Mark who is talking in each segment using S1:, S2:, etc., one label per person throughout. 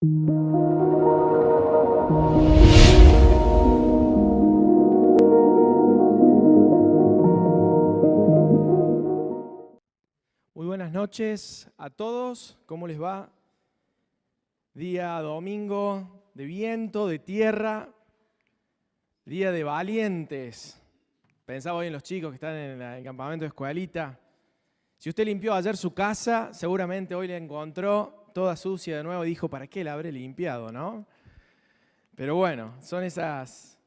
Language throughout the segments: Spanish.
S1: Muy buenas noches a todos, ¿cómo les va? Día domingo de viento, de tierra, día de valientes. Pensaba hoy en los chicos que están en el campamento de escuelita. Si usted limpió ayer su casa, seguramente hoy la encontró toda sucia de nuevo y dijo, ¿para qué la habré limpiado, no? Pero bueno, son esas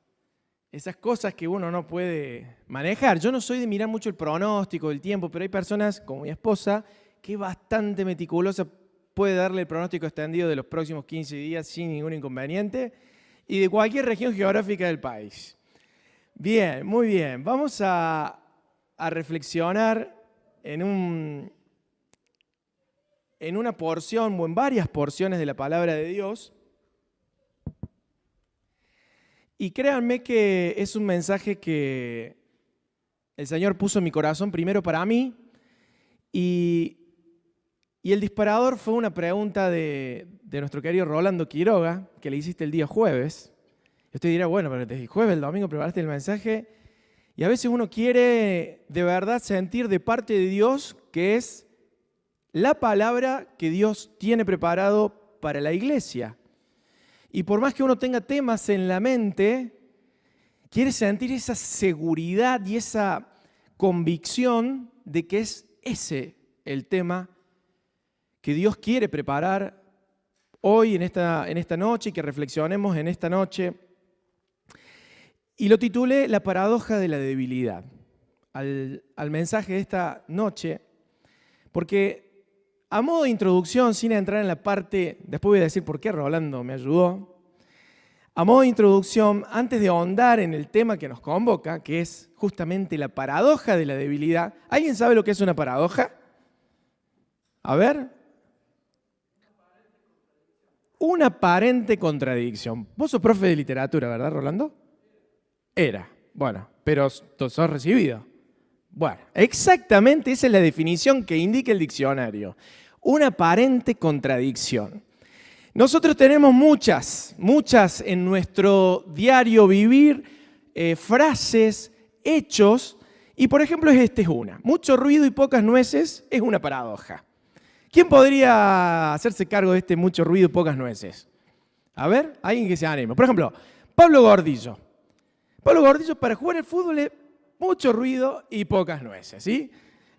S1: cosas que uno no puede manejar. Yo no soy de mirar mucho el pronóstico del tiempo, pero hay personas, como mi esposa, que es bastante meticulosa, puede darle el pronóstico extendido de los próximos 15 días sin ningún inconveniente y de cualquier región geográfica del país. Bien, muy bien. Vamos a reflexionar en una porción o en varias porciones de la palabra de Dios. Y créanme que es un mensaje que el Señor puso en mi corazón primero para mí y el disparador fue una pregunta de nuestro querido Rolando Quiroga que le hiciste el día jueves. Y usted dirá, bueno, pero desde el jueves, el domingo preparaste el mensaje y a veces uno quiere de verdad sentir de parte de Dios que es la palabra que Dios tiene preparado para la iglesia. Y por más que uno tenga temas en la mente, quiere sentir esa seguridad y esa convicción de que es ese el tema que Dios quiere preparar hoy en esta noche y que reflexionemos en esta noche. Y lo titulé La paradoja de la debilidad al mensaje de esta noche, porque a modo de introducción, sin entrar en la parte, después voy a decir por qué Rolando me ayudó. A modo de introducción, antes de ahondar en el tema que nos convoca, que es justamente la paradoja de la debilidad. ¿Alguien sabe lo que es una paradoja? A ver. Una aparente contradicción. Vos sos profe de literatura, ¿verdad, Rolando? Era. Bueno, pero sos recibido. Bueno, exactamente esa es la definición que indica el diccionario. Una aparente contradicción. Nosotros tenemos muchas en nuestro diario vivir, frases, hechos, y por ejemplo esta es una. Mucho ruido y pocas nueces es una paradoja. ¿Quién podría hacerse cargo de este mucho ruido y pocas nueces? A ver, alguien que se anime. Por ejemplo, Pablo Gordillo. Pablo Gordillo para jugar al fútbol es mucho ruido y pocas nueces, ¿sí?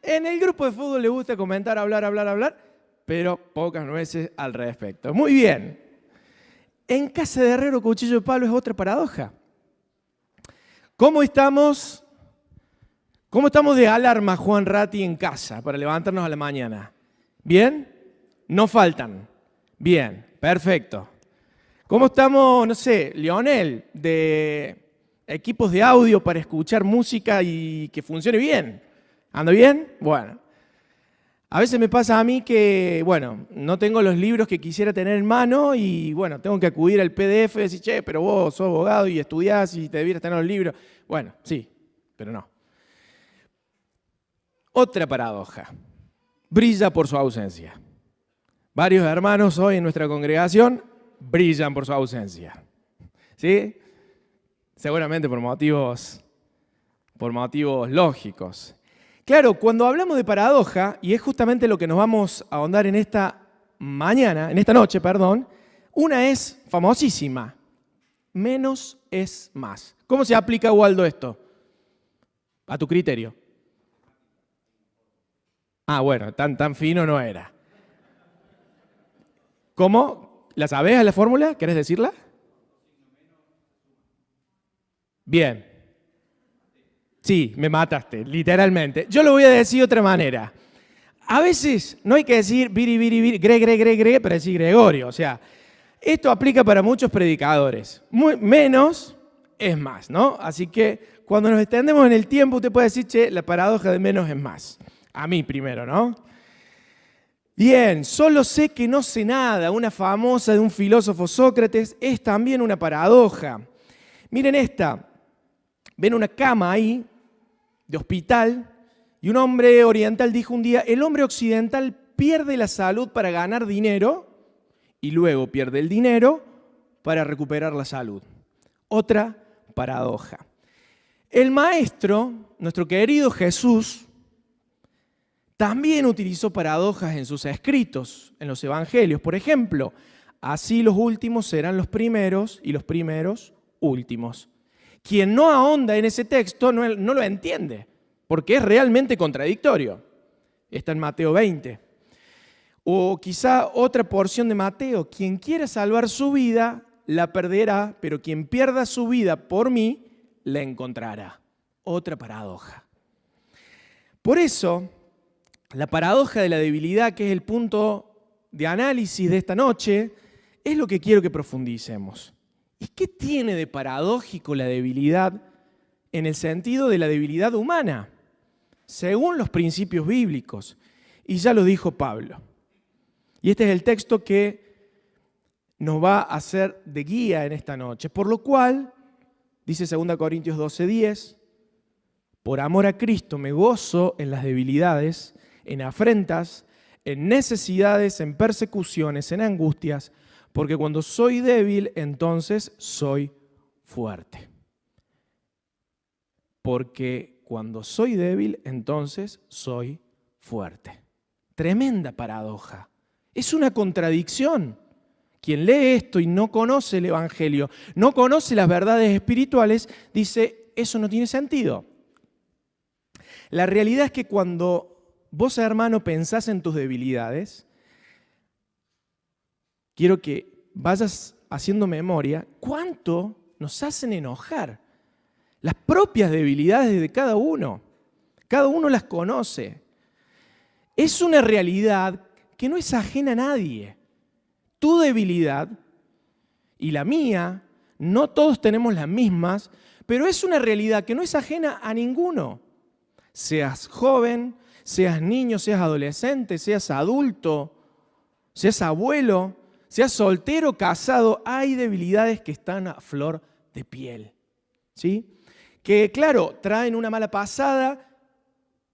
S1: En el grupo de fútbol le gusta comentar, hablar, pero pocas nueces al respecto. Muy bien. En casa de Herrero, cuchillo de palo es otra paradoja. ¿Cómo estamos de alarma, Juan Ratti, en casa para levantarnos a la mañana? ¿Bien? No faltan. Bien, perfecto. ¿Cómo estamos, no sé, Lionel, de equipos de audio para escuchar música y que funcione bien? ¿Anda bien? Bueno. A veces me pasa a mí que, bueno, no tengo los libros que quisiera tener en mano y, bueno, tengo que acudir al PDF y decir, che, pero vos sos abogado y estudiás y te debieras tener los libros. Bueno, sí, pero no. Otra paradoja. Brilla por su ausencia. Varios hermanos hoy en nuestra congregación brillan por su ausencia. ¿Sí? Seguramente por motivos lógicos. Claro, cuando hablamos de paradoja, y es justamente lo que nos vamos a ahondar en esta noche, una es famosísima. Menos es más. ¿Cómo se aplica, Waldo, esto? A tu criterio. Ah, bueno, tan fino no era. ¿Cómo? ¿La sabés la fórmula? ¿Querés decirla? Bien. Sí, me mataste, literalmente. Yo lo voy a decir de otra manera. A veces no hay que decir biri, gre, para decir Gregorio. O sea, esto aplica para muchos predicadores. Menos es más, ¿no? Así que cuando nos extendemos en el tiempo, usted puede decir, che, la paradoja de menos es más. A mí primero, ¿no? Bien, solo sé que no sé nada. Una famosa de un filósofo Sócrates es también una paradoja. Miren esta. Ven una cama ahí, de hospital, y un hombre oriental dijo un día, el hombre occidental pierde la salud para ganar dinero y luego pierde el dinero para recuperar la salud. Otra paradoja. El maestro, nuestro querido Jesús, también utilizó paradojas en sus escritos, en los evangelios. Por ejemplo, así los últimos serán los primeros y los primeros últimos. Quien no ahonda en ese texto no lo entiende, porque es realmente contradictorio. Está en Mateo 20. O quizá otra porción de Mateo: quien quiera salvar su vida, la perderá, pero quien pierda su vida por mí, la encontrará. Otra paradoja. Por eso, la paradoja de la debilidad, que es el punto de análisis de esta noche, es lo que quiero que profundicemos. ¿Y qué tiene de paradójico la debilidad en el sentido de la debilidad humana, según los principios bíblicos? Y ya lo dijo Pablo. Y este es el texto que nos va a hacer de guía en esta noche. Por lo cual, dice 2 Corintios 12:10, por amor a Cristo me gozo en las debilidades, en afrentas, en necesidades, en persecuciones, en angustias, porque cuando soy débil, entonces soy fuerte. Porque cuando soy débil, entonces soy fuerte. Tremenda paradoja. Es una contradicción. Quien lee esto y no conoce el Evangelio, no conoce las verdades espirituales, dice, eso no tiene sentido. La realidad es que cuando vos, hermano, pensás en tus debilidades, quiero que vayas haciendo memoria, ¿cuánto nos hacen enojar? Las propias debilidades de cada uno las conoce. Es una realidad que no es ajena a nadie. Tu debilidad y la mía, no todos tenemos las mismas, pero es una realidad que no es ajena a ninguno. Seas joven, seas niño, seas adolescente, seas adulto, seas abuelo, seas soltero, casado, hay debilidades que están a flor de piel, ¿sí? Que, claro, traen una mala pasada,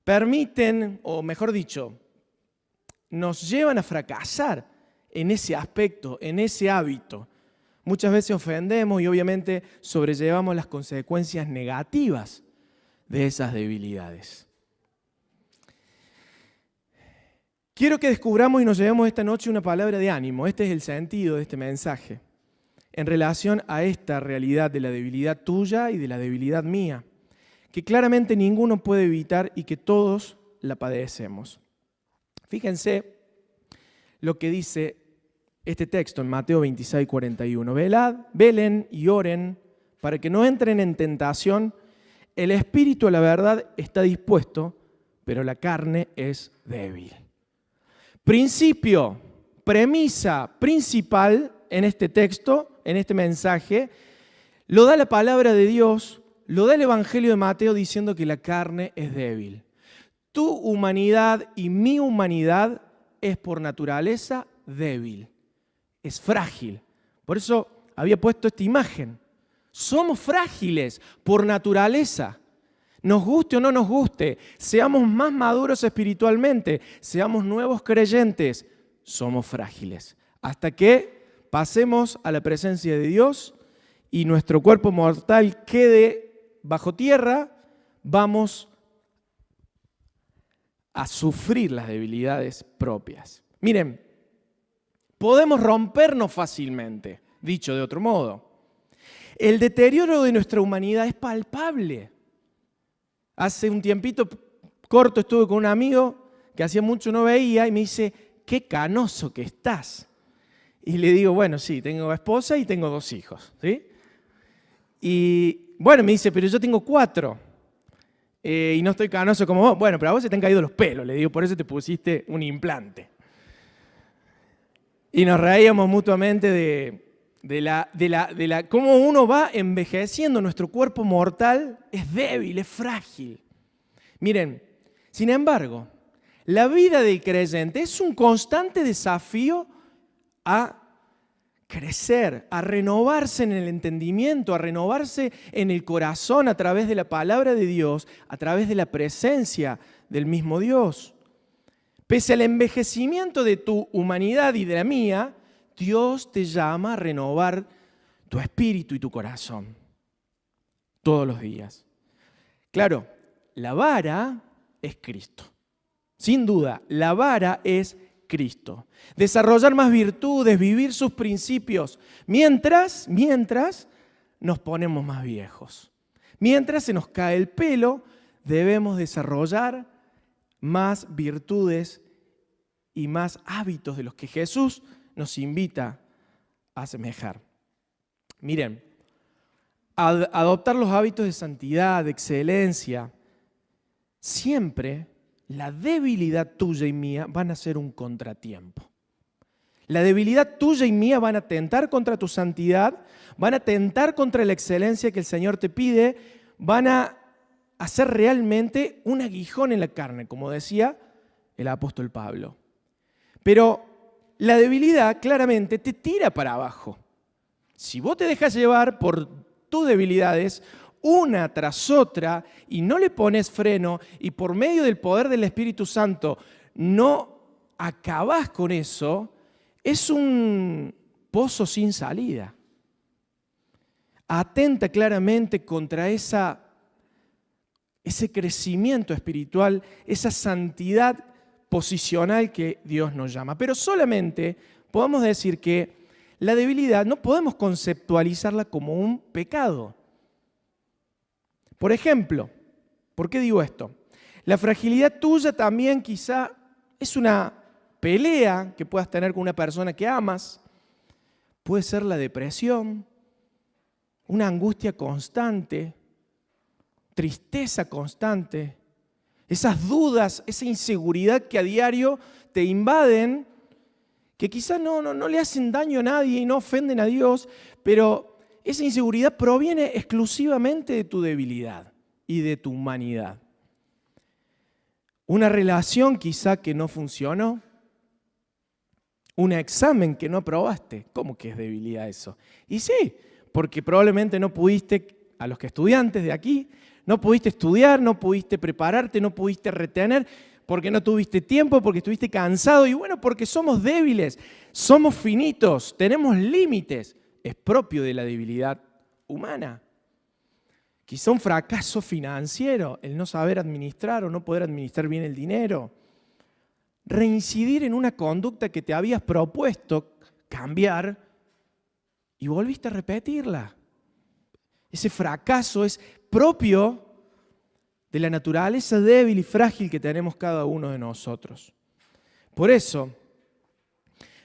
S1: permiten, o mejor dicho, nos llevan a fracasar en ese aspecto, en ese hábito. Muchas veces ofendemos y obviamente sobrellevamos las consecuencias negativas de esas debilidades. Quiero que descubramos y nos llevemos esta noche una palabra de ánimo. Este es el sentido de este mensaje en relación a esta realidad de la debilidad tuya y de la debilidad mía, que claramente ninguno puede evitar y que todos la padecemos. Fíjense lo que dice este texto en Mateo 26:41. Velen y oren para que no entren en tentación. El espíritu a la verdad está dispuesto, pero la carne es débil. Principio, premisa principal en este texto, en este mensaje, lo da la palabra de Dios, lo da el Evangelio de Mateo diciendo que la carne es débil. Tu humanidad y mi humanidad es por naturaleza débil, es frágil. Por eso había puesto esta imagen. Somos frágiles por naturaleza. Nos guste o no nos guste, seamos más maduros espiritualmente, seamos nuevos creyentes, somos frágiles. Hasta que pasemos a la presencia de Dios y nuestro cuerpo mortal quede bajo tierra, vamos a sufrir las debilidades propias. Miren, podemos rompernos fácilmente, dicho de otro modo. El deterioro de nuestra humanidad es palpable. Hace un tiempito corto estuve con un amigo que hacía mucho no veía y me dice, qué canoso que estás. Y le digo, bueno, sí, tengo esposa y tengo 2 hijos, ¿sí? Y bueno, me dice, pero yo tengo 4 y no estoy canoso como vos. Bueno, pero a vos se te han caído los pelos, le digo, por eso te pusiste un implante. Y nos reíamos mutuamente de cómo uno va envejeciendo. Nuestro cuerpo mortal es débil, es frágil. Miren, sin embargo, la vida del creyente es un constante desafío a crecer, a renovarse en el entendimiento, a renovarse en el corazón a través de la palabra de Dios, a través de la presencia del mismo Dios. Pese al envejecimiento de tu humanidad y de la mía, Dios te llama a renovar tu espíritu y tu corazón todos los días. Claro, la vara es Cristo. Sin duda, la vara es Cristo. Desarrollar más virtudes, vivir sus principios, mientras nos ponemos más viejos. Mientras se nos cae el pelo, debemos desarrollar más virtudes y más hábitos de los que Jesús nos invita a asemejar. Miren, adoptar los hábitos de santidad, de excelencia, siempre la debilidad tuya y mía van a ser un contratiempo. La debilidad tuya y mía van a atentar contra tu santidad, van a atentar contra la excelencia que el Señor te pide, van a hacer realmente un aguijón en la carne, como decía el apóstol Pablo. Pero la debilidad claramente te tira para abajo. Si vos te dejas llevar por tus debilidades, una tras otra, y no le pones freno, y por medio del poder del Espíritu Santo no acabás con eso, es un pozo sin salida. Atenta claramente contra ese crecimiento espiritual, esa santidad posicional que Dios nos llama. Pero solamente podemos decir que la debilidad no podemos conceptualizarla como un pecado. Por ejemplo, ¿por qué digo esto? La fragilidad tuya también quizá es una pelea que puedas tener con una persona que amas. Puede ser la depresión, una angustia constante, tristeza constante, esas dudas, esa inseguridad que a diario te invaden, que quizás no le hacen daño a nadie y no ofenden a Dios, pero esa inseguridad proviene exclusivamente de tu debilidad y de tu humanidad. Una relación quizá que no funcionó, un examen que no aprobaste. ¿Cómo que es debilidad eso? Y sí, porque probablemente no pudiste, a los que estudiantes de aquí, no pudiste estudiar, no pudiste prepararte, no pudiste retener, porque no tuviste tiempo, porque estuviste cansado, y bueno, porque somos débiles, somos finitos, tenemos límites. Es propio de la debilidad humana. Quizá un fracaso financiero, el no saber administrar o no poder administrar bien el dinero. Reincidir en una conducta que te habías propuesto cambiar y volviste a repetirla. Ese fracaso es propio de la naturaleza débil y frágil que tenemos cada uno de nosotros. Por eso,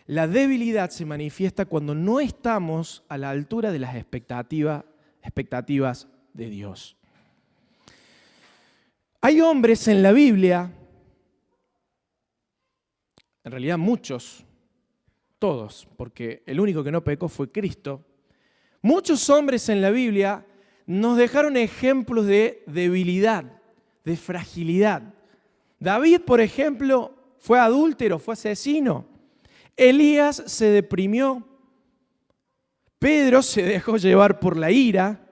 S1: la debilidad se manifiesta cuando no estamos a la altura de las expectativas de Dios. Hay hombres en la Biblia, en realidad muchos, todos, porque el único que no pecó fue Cristo. Muchos hombres en la Biblia nos dejaron ejemplos de debilidad, de fragilidad. David, por ejemplo, fue adúltero, fue asesino. Elías se deprimió. Pedro se dejó llevar por la ira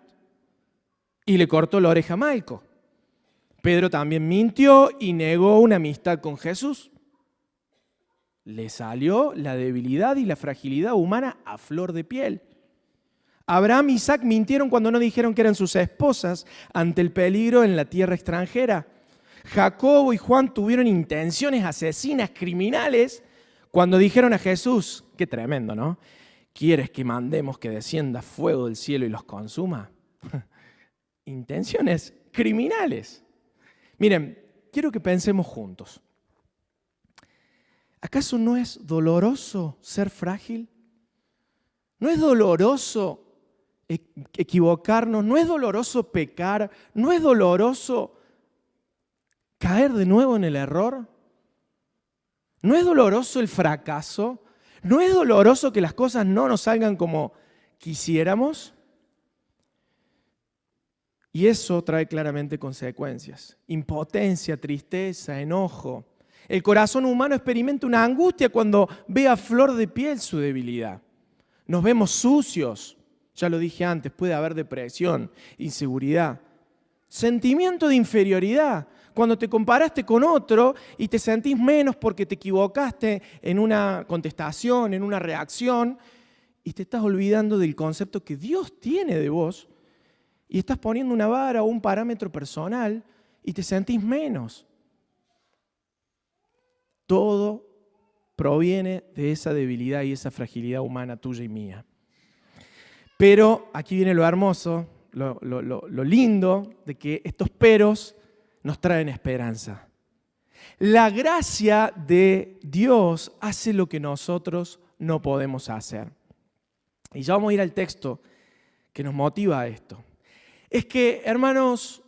S1: y le cortó la oreja a Malco. Pedro también mintió y negó una amistad con Jesús. Le salió la debilidad y la fragilidad humana a flor de piel. Abraham y Isaac mintieron cuando no dijeron que eran sus esposas ante el peligro en la tierra extranjera. Jacobo y Juan tuvieron intenciones asesinas, criminales, cuando dijeron a Jesús, qué tremendo, ¿no? ¿Quieres que mandemos que descienda fuego del cielo y los consuma? Intenciones criminales. Miren, quiero que pensemos juntos. ¿Acaso no es doloroso ser frágil? ¿No es doloroso equivocarnos? ¿No es doloroso pecar? ¿No es doloroso caer de nuevo en el error? ¿No es doloroso el fracaso? ¿No es doloroso que las cosas no nos salgan como quisiéramos? Y eso trae claramente consecuencias. Impotencia, tristeza, enojo. El corazón humano experimenta una angustia cuando ve a flor de piel su debilidad. Nos vemos sucios. Ya lo dije antes, puede haber depresión, inseguridad, sentimiento de inferioridad. cuando te comparaste con otro y te sentís menos porque te equivocaste en una contestación, en una reacción, y te estás olvidando del concepto que Dios tiene de vos, y estás poniendo una vara o un parámetro personal y te sentís menos. Todo proviene de esa debilidad y esa fragilidad humana tuya y mía. Pero aquí viene lo hermoso, lo lindo de que estos peros nos traen esperanza. La gracia de Dios hace lo que nosotros no podemos hacer. Y ya vamos a ir al texto que nos motiva a esto. Es que, hermanos,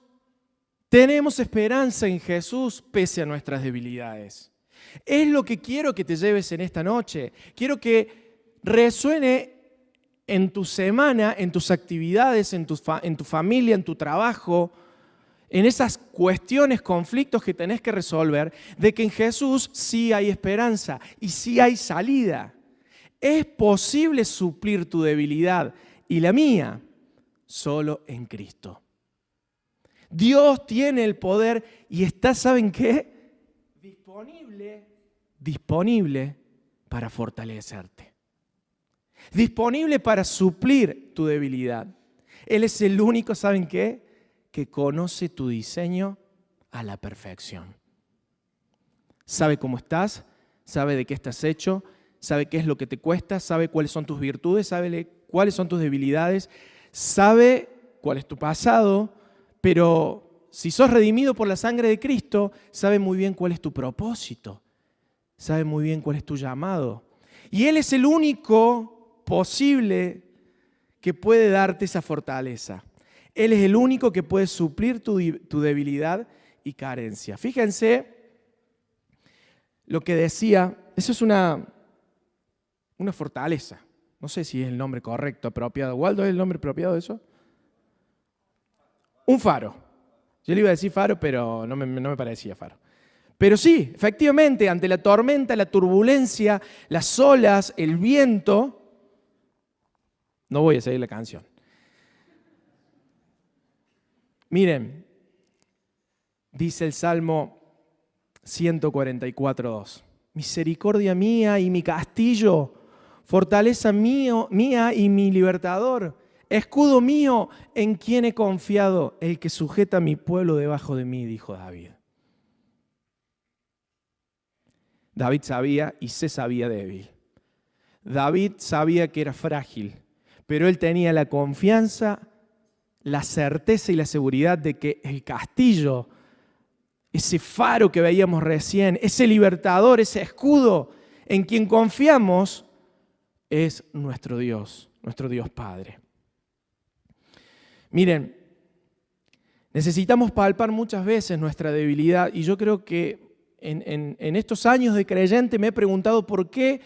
S1: tenemos esperanza en Jesús pese a nuestras debilidades. Es lo que quiero que te lleves en esta noche. Quiero que resuene en tu semana, en tus actividades, en tu familia, en tu trabajo, en esas cuestiones, conflictos que tenés que resolver, de que en Jesús sí hay esperanza y sí hay salida. Es posible suplir tu debilidad y la mía solo en Cristo. Dios tiene el poder y está, ¿saben qué? Disponible para fortalecerte. Disponible para suplir tu debilidad. Él es el único, ¿saben qué? Que conoce tu diseño a la perfección. Sabe cómo estás, sabe de qué estás hecho, sabe qué es lo que te cuesta, sabe cuáles son tus virtudes, sabe cuáles son tus debilidades, sabe cuál es tu pasado, pero si sos redimido por la sangre de Cristo, sabe muy bien cuál es tu propósito, sabe muy bien cuál es tu llamado. Y Él es el único posible que puede darte esa fortaleza. Él es el único que puede suplir tu debilidad y carencia. Fíjense lo que decía, eso es una fortaleza. No sé si es el nombre correcto, apropiado. ¿Waldo es el nombre apropiado de eso? Un faro. Yo le iba a decir faro, pero no me parecía faro. Pero sí, efectivamente, ante la tormenta, la turbulencia, las olas, el viento, no voy a seguir la canción. Miren, dice el Salmo 144:2. Misericordia mía y mi castillo, fortaleza mía y mi libertador, escudo mío en quien he confiado, el que sujeta a mi pueblo debajo de mí, dijo David. David sabía y se sabía débil. David sabía que era frágil, pero él tenía la confianza, la certeza y la seguridad de que el castillo, ese faro que veíamos recién, ese libertador, ese escudo en quien confiamos, es nuestro Dios Padre. Miren, necesitamos palpar muchas veces nuestra debilidad y yo creo que en estos años de creyente me he preguntado por qué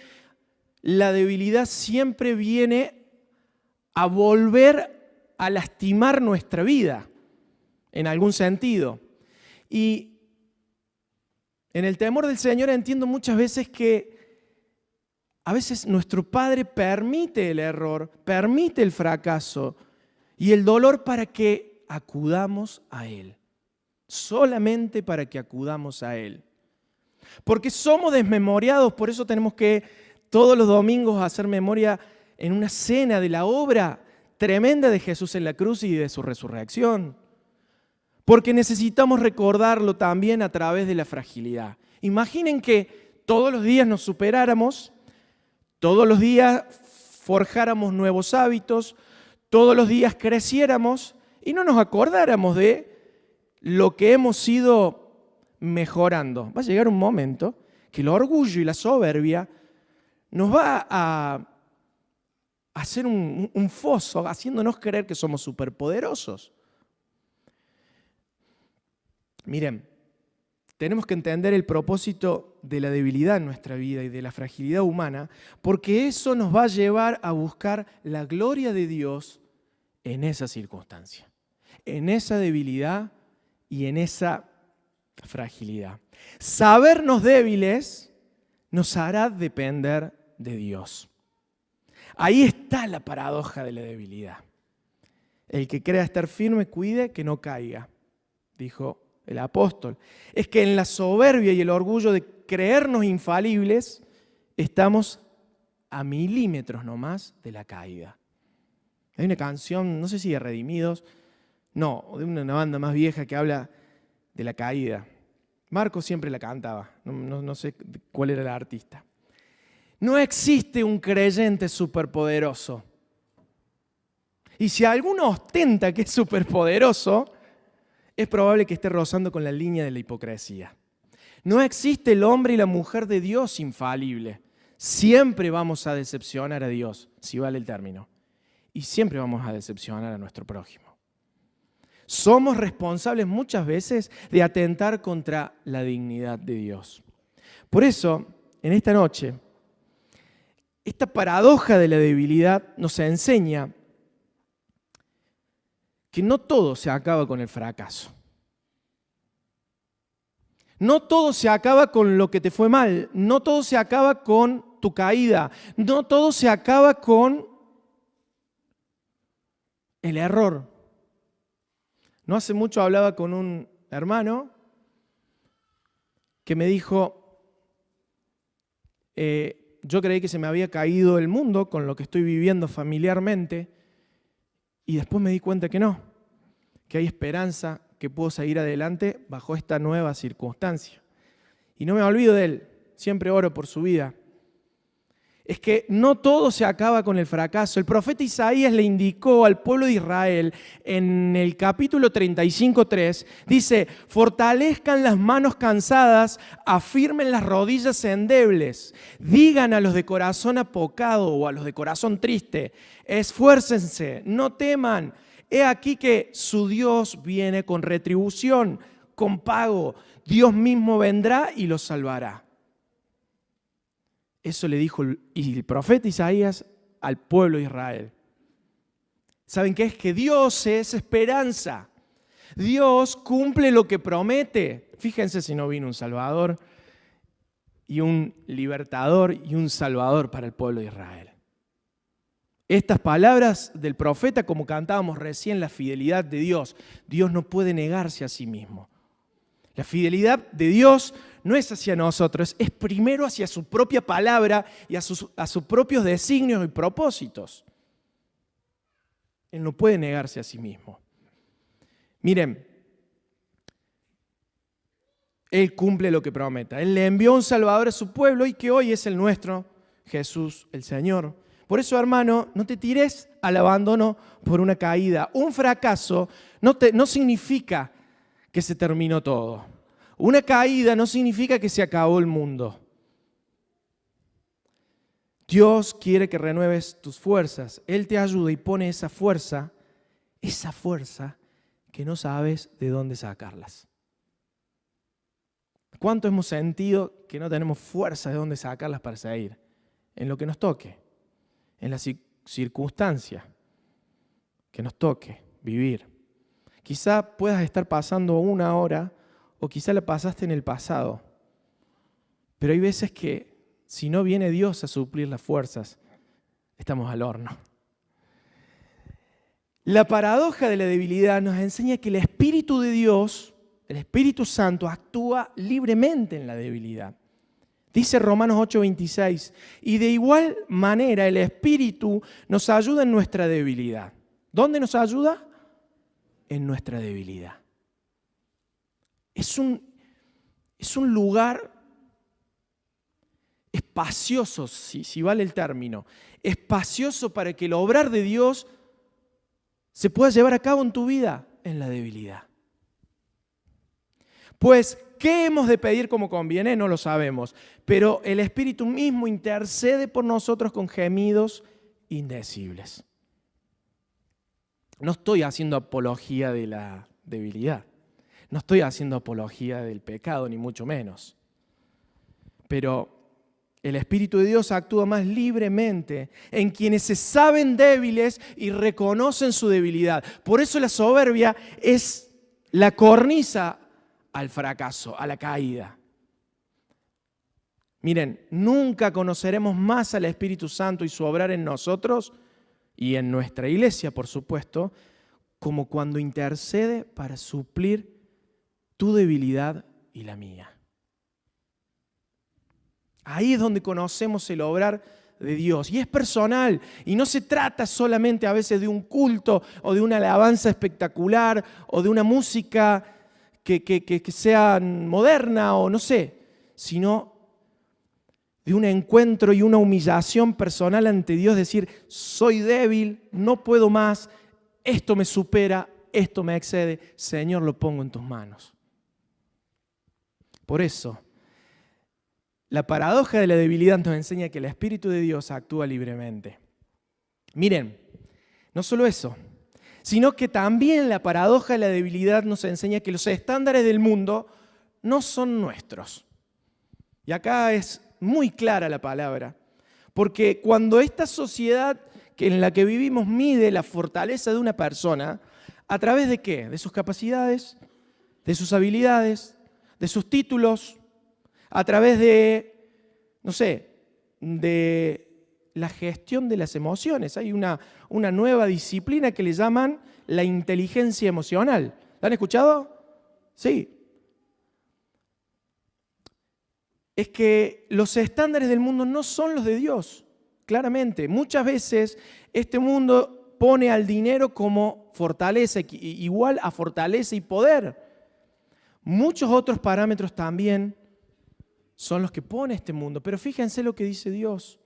S1: la debilidad siempre viene a volver a lastimar nuestra vida, en algún sentido. Y en el temor del Señor entiendo muchas veces que a veces nuestro Padre permite el error, permite el fracaso y el dolor para que acudamos a Él. Solamente para que acudamos a Él. Porque somos desmemoriados, por eso tenemos que todos los domingos hacer memoria en una cena de la obra tremenda de Jesús en la cruz y de su resurrección. Porque necesitamos recordarlo también a través de la fragilidad. Imaginen que todos los días nos superáramos, todos los días forjáramos nuevos hábitos, todos los días creciéramos y no nos acordáramos de lo que hemos ido mejorando. Va a llegar un momento que el orgullo y la soberbia nos va a hacer un foso, haciéndonos creer que somos superpoderosos. Miren, tenemos que entender el propósito de la debilidad en nuestra vida y de la fragilidad humana, porque eso nos va a llevar a buscar la gloria de Dios en esa circunstancia, en esa debilidad y en esa fragilidad. Sabernos débiles nos hará depender de Dios. Ahí está la paradoja de la debilidad. El que crea estar firme, cuide que no caiga, dijo el apóstol, es que en la soberbia y el orgullo de creernos infalibles, estamos a milímetros nomás de la caída. Hay una canción, no sé si de Redimidos, no, de una banda más vieja que habla de la caída. Marcos siempre la cantaba, no sé cuál era el artista. No existe un creyente superpoderoso. Y si alguno ostenta que es superpoderoso, es probable que esté rozando con la línea de la hipocresía. No existe el hombre y la mujer de Dios infalible. Siempre vamos a decepcionar a Dios, si vale el término. Y siempre vamos a decepcionar a nuestro prójimo. Somos responsables muchas veces de atentar contra la dignidad de Dios. Por eso, en esta noche, esta paradoja de la debilidad nos enseña que no todo se acaba con el fracaso. No todo se acaba con lo que te fue mal. No todo se acaba con tu caída. No todo se acaba con el error. No hace mucho hablaba con un hermano que me dijo, yo creí que se me había caído el mundo con lo que estoy viviendo familiarmente y después me di cuenta que no, que hay esperanza, que puedo seguir adelante bajo esta nueva circunstancia. Y no me olvido de él, siempre oro por su vida. Es que no todo se acaba con el fracaso. El profeta Isaías le indicó al pueblo de Israel en el capítulo 35:3, dice, fortalezcan las manos cansadas, afirmen las rodillas endebles, digan a los de corazón apocado o a los de corazón triste, esfuércense, no teman, he aquí que su Dios viene con retribución, con pago, Dios mismo vendrá y los salvará. Eso le dijo el profeta Isaías al pueblo de Israel. ¿Saben qué es? Que Dios es esperanza. Dios cumple lo que promete. Fíjense si no vino un Salvador y un libertador y un Salvador para el pueblo de Israel. Estas palabras del profeta, como cantábamos recién, la fidelidad de Dios. Dios no puede negarse a sí mismo. La fidelidad de Dios no es hacia nosotros, es primero hacia su propia palabra y a sus propios designios y propósitos. Él no puede negarse a sí mismo. Miren, Él cumple lo que promete. Él le envió un Salvador a su pueblo y que hoy es el nuestro, Jesús el Señor. Por eso, hermano, no te tires al abandono por una caída. Un fracaso no significa que se terminó todo. Una caída no significa que se acabó el mundo. Dios quiere que renueves tus fuerzas. Él te ayuda y pone esa fuerza que no sabes de dónde sacarlas. ¿Cuánto hemos sentido que no tenemos fuerza de dónde sacarlas para seguir? En lo que nos toque, en la circunstancia que nos toque vivir. Quizá puedas estar pasando una hora o quizá la pasaste en el pasado. Pero hay veces que si no viene Dios a suplir las fuerzas, estamos al horno. La paradoja de la debilidad nos enseña que el Espíritu de Dios, el Espíritu Santo, actúa libremente en la debilidad. Dice Romanos 8:26, y de igual manera el Espíritu nos ayuda en nuestra debilidad. ¿Dónde nos ayuda? En nuestra debilidad. Es un lugar espacioso, si vale el término, espacioso para que el obrar de Dios se pueda llevar a cabo en tu vida en la debilidad. Pues, ¿qué hemos de pedir como conviene? No lo sabemos, pero el Espíritu mismo intercede por nosotros con gemidos indecibles. No estoy haciendo apología de la debilidad. No estoy haciendo apología del pecado, ni mucho menos. Pero el Espíritu de Dios actúa más libremente en quienes se saben débiles y reconocen su debilidad. Por eso la soberbia es la cornisa al fracaso, a la caída. Miren, nunca conoceremos más al Espíritu Santo y su obrar en nosotros y en nuestra iglesia, por supuesto, como cuando intercede para suplir tu debilidad y la mía. Ahí es donde conocemos el obrar de Dios. Y es personal. Y no se trata solamente a veces de un culto o de una alabanza espectacular o de una música que sea moderna o no sé, sino de un encuentro y una humillación personal ante Dios. Decir, soy débil, no puedo más, esto me supera, esto me excede. Señor, lo pongo en tus manos. Por eso, la paradoja de la debilidad nos enseña que el Espíritu de Dios actúa libremente. Miren, no solo eso, sino que también la paradoja de la debilidad nos enseña que los estándares del mundo no son nuestros. Y acá es muy clara la palabra, porque cuando esta sociedad en la que vivimos mide la fortaleza de una persona, ¿a través de qué? De sus capacidades, de sus habilidades, de sus títulos, a través de, no sé, de la gestión de las emociones. Hay una nueva disciplina que le llaman la inteligencia emocional. ¿La han escuchado? Sí. Es que los estándares del mundo no son los de Dios, claramente. Muchas veces este mundo pone al dinero como fortaleza, igual a fortaleza y poder. Muchos otros parámetros también son los que pone este mundo. Pero fíjense lo que dice Dios.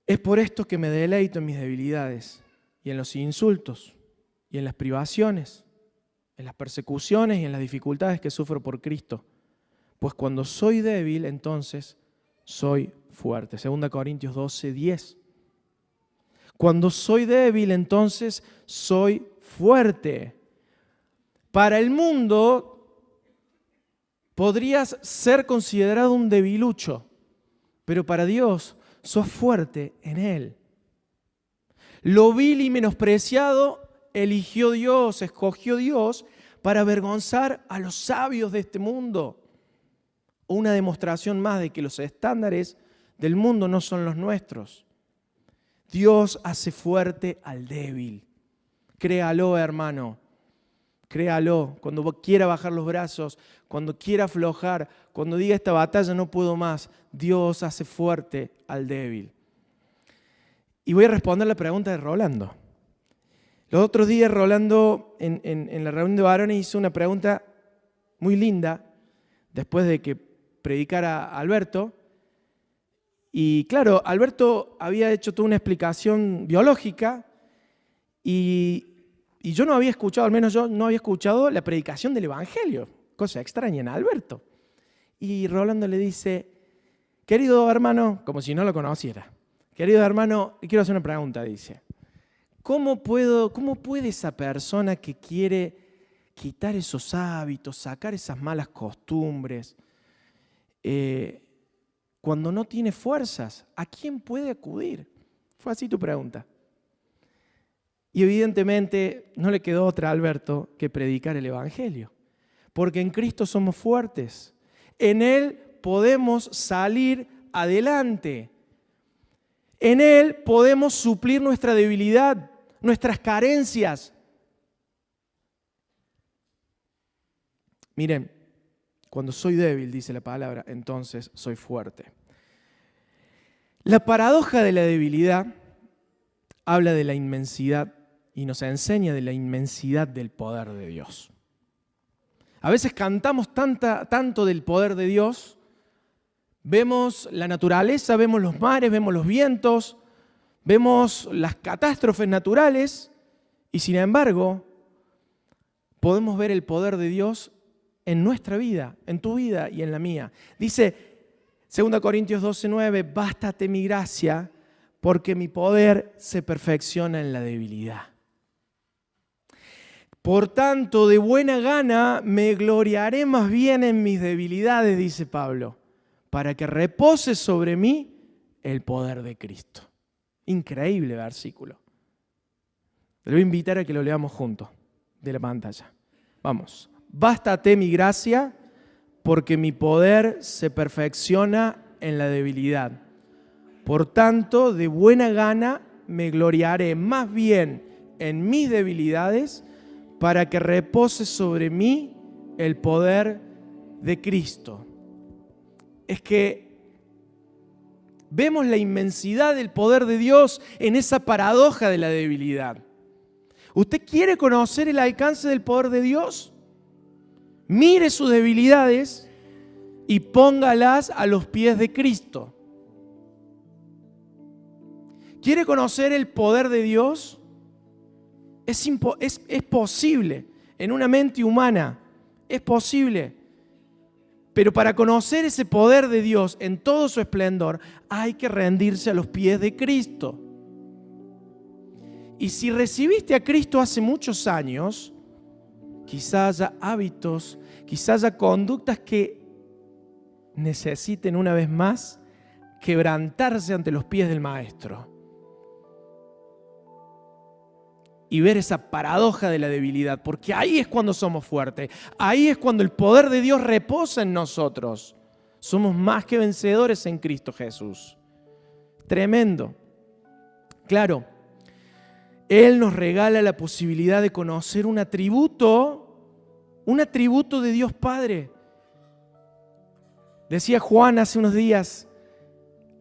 S1: Es por esto que me deleito en mis debilidades y en los insultos y en las privaciones, en las persecuciones y en las dificultades que sufro por Cristo. Pues cuando soy débil, entonces soy fuerte. 2 Corintios 12:10. Cuando soy débil, entonces soy fuerte. Para el mundo podrías ser considerado un debilucho, pero para Dios sos fuerte en Él. Lo vil y menospreciado eligió Dios, escogió Dios para avergonzar a los sabios de este mundo. Una demostración más de que los estándares del mundo no son los nuestros. Dios hace fuerte al débil. Créalo, hermano. Créalo. Cuando quiera bajar los brazos, cuando quiera aflojar, cuando diga esta batalla no puedo más, Dios hace fuerte al débil. Y voy a responder la pregunta de Rolando. Los otros días Rolando en la reunión de varones hizo una pregunta muy linda después de que predicara Alberto. Y claro, Alberto había hecho toda una explicación biológica y yo no había escuchado, al menos yo no había escuchado la predicación del Evangelio, cosa extraña en Alberto. Y Rolando le dice, querido hermano, como si no lo conociera, querido hermano, quiero hacer una pregunta, dice. ¿Cómo puede esa persona que quiere quitar esos hábitos, sacar esas malas costumbres, cuando no tiene fuerzas, ¿a quién puede acudir? Fue así tu pregunta. Y evidentemente no le quedó otra a Alberto que predicar el Evangelio. Porque en Cristo somos fuertes. En Él podemos salir adelante. En Él podemos suplir nuestra debilidad, nuestras carencias. Miren, cuando soy débil, dice la palabra, entonces soy fuerte. La paradoja de la debilidad habla de la inmensidad y nos enseña de la inmensidad del poder de Dios. A veces cantamos tanto del poder de Dios, vemos la naturaleza, vemos los mares, vemos los vientos, vemos las catástrofes naturales y sin embargo podemos ver el poder de Dios en nuestra vida, en tu vida y en la mía. Dice 2 Corintios 12:9, bástate mi gracia porque mi poder se perfecciona en la debilidad. Por tanto, de buena gana me gloriaré más bien en mis debilidades, dice Pablo, para que repose sobre mí el poder de Cristo. Increíble versículo. Le voy a invitar a que lo leamos juntos de la pantalla. Vamos. Bástate mi gracia, porque mi poder se perfecciona en la debilidad. Por tanto, de buena gana me gloriaré más bien en mis debilidades, para que repose sobre mí el poder de Cristo. Es que vemos la inmensidad del poder de Dios en esa paradoja de la debilidad. ¿Usted quiere conocer el alcance del poder de Dios? Mire sus debilidades y póngalas a los pies de Cristo. ¿Quiere conocer el poder de Dios? Es posible en una mente humana, es posible. Pero para conocer ese poder de Dios en todo su esplendor, hay que rendirse a los pies de Cristo. Y si recibiste a Cristo hace muchos años, quizás haya hábitos, quizás haya conductas que necesiten una vez más quebrantarse ante los pies del Maestro. Y ver esa paradoja de la debilidad, porque ahí es cuando somos fuertes, ahí es cuando el poder de Dios reposa en nosotros. Somos más que vencedores en Cristo Jesús. Tremendo. Claro, Él nos regala la posibilidad de conocer un atributo de Dios Padre. Decía Juan hace unos días,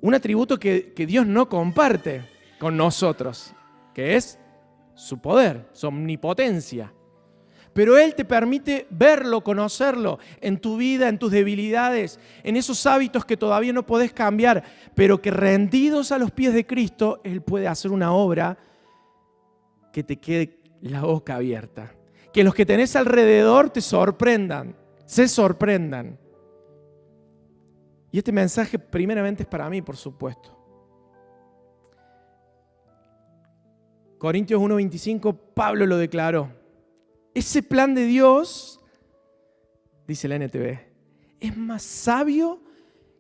S1: un atributo que Dios no comparte con nosotros, que es su poder, su omnipotencia. Pero Él te permite verlo, conocerlo en tu vida, en tus debilidades, en esos hábitos que todavía no podés cambiar, pero que rendidos a los pies de Cristo, Él puede hacer una obra que te quede la boca abierta. Que los que tenés alrededor te sorprendan, se sorprendan. Y este mensaje primeramente es para mí, por supuesto. Corintios 1:25, Pablo lo declaró. Ese plan de Dios, dice la NTV, es más sabio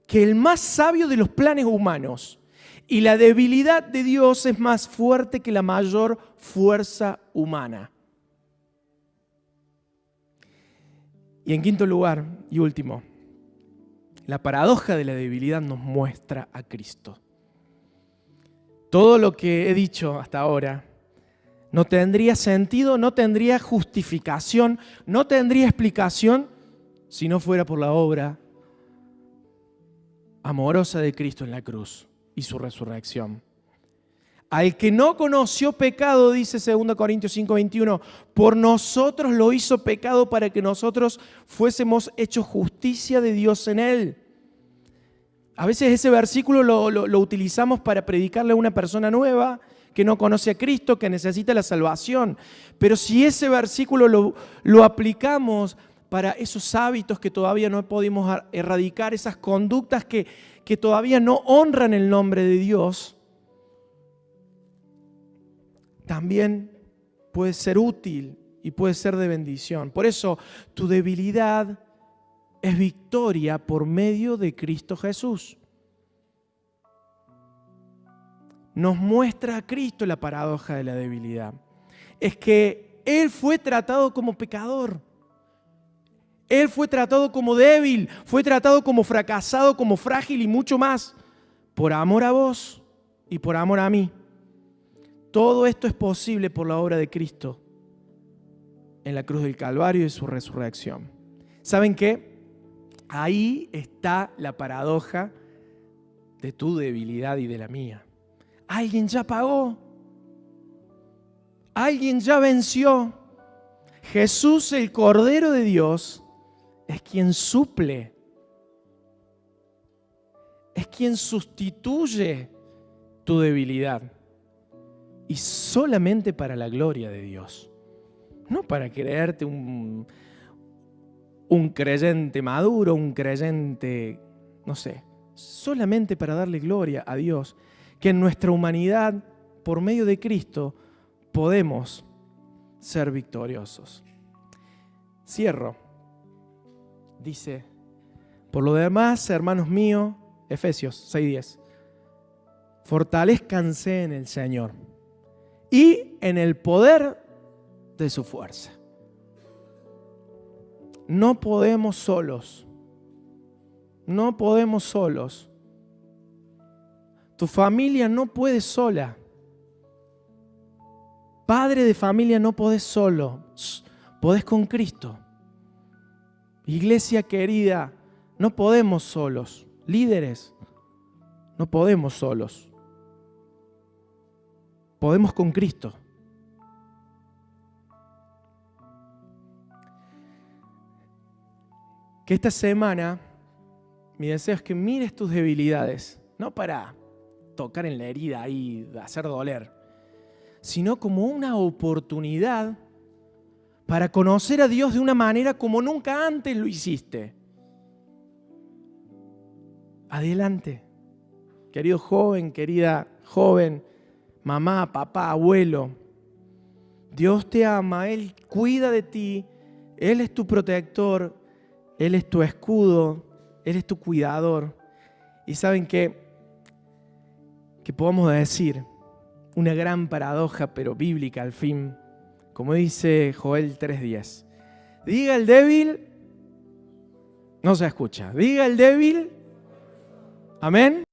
S1: que el más sabio de los planes humanos. Y la debilidad de Dios es más fuerte que la mayor fuerza humana. Y en quinto lugar y último, la paradoja de la debilidad nos muestra a Cristo. Todo lo que he dicho hasta ahora no tendría sentido, no tendría justificación, no tendría explicación si no fuera por la obra amorosa de Cristo en la cruz y su resurrección. Al que no conoció pecado, dice 2 Corintios 5:21, por nosotros lo hizo pecado para que nosotros fuésemos hechos justicia de Dios en él. A veces ese versículo lo utilizamos para predicarle a una persona nueva que no conoce a Cristo, que necesita la salvación. Pero si ese versículo lo aplicamos para esos hábitos que todavía no podemos erradicar, esas conductas que todavía no honran el nombre de Dios, también puede ser útil y puede ser de bendición. Por eso tu debilidad es victoria por medio de Cristo Jesús. Nos muestra a Cristo la paradoja de la debilidad. Es que Él fue tratado como pecador. Él fue tratado como débil, fue tratado como fracasado, como frágil y mucho más. Por amor a vos y por amor a mí. Todo esto es posible por la obra de Cristo en la cruz del Calvario y su resurrección. ¿Saben qué? Ahí está la paradoja de tu debilidad y de la mía. Alguien ya pagó. Alguien ya venció. Jesús, el Cordero de Dios, es quien suple. Es quien sustituye tu debilidad. Y solamente para la gloria de Dios. No para creerte un creyente maduro, un creyente, no sé. Solamente para darle gloria a Dios. Que en nuestra humanidad, por medio de Cristo, podemos ser victoriosos. Cierro. Dice, por lo demás, hermanos míos, Efesios 6:10, fortalezcanse en el Señor y en el poder de su fuerza. No podemos solos. No podemos solos. Tu familia no puede sola. Padre de familia no podés solo. podés con Cristo. Iglesia querida, no podemos solos. Líderes, no podemos solos. Podemos con Cristo. Que esta semana mi deseo es que mires tus debilidades, no para tocar en la herida y hacer doler, sino como una oportunidad para conocer a Dios de una manera como nunca antes lo hiciste. Adelante, querido joven, querida joven, mamá, papá, abuelo. Dios te ama, Él cuida de ti, Él es tu protector, Él es tu escudo, Él es tu cuidador. Y ¿saben qué? Que podamos decir una gran paradoja, pero bíblica al fin, como dice Joel 3:10. Diga el débil, no se escucha. Diga el débil, amén.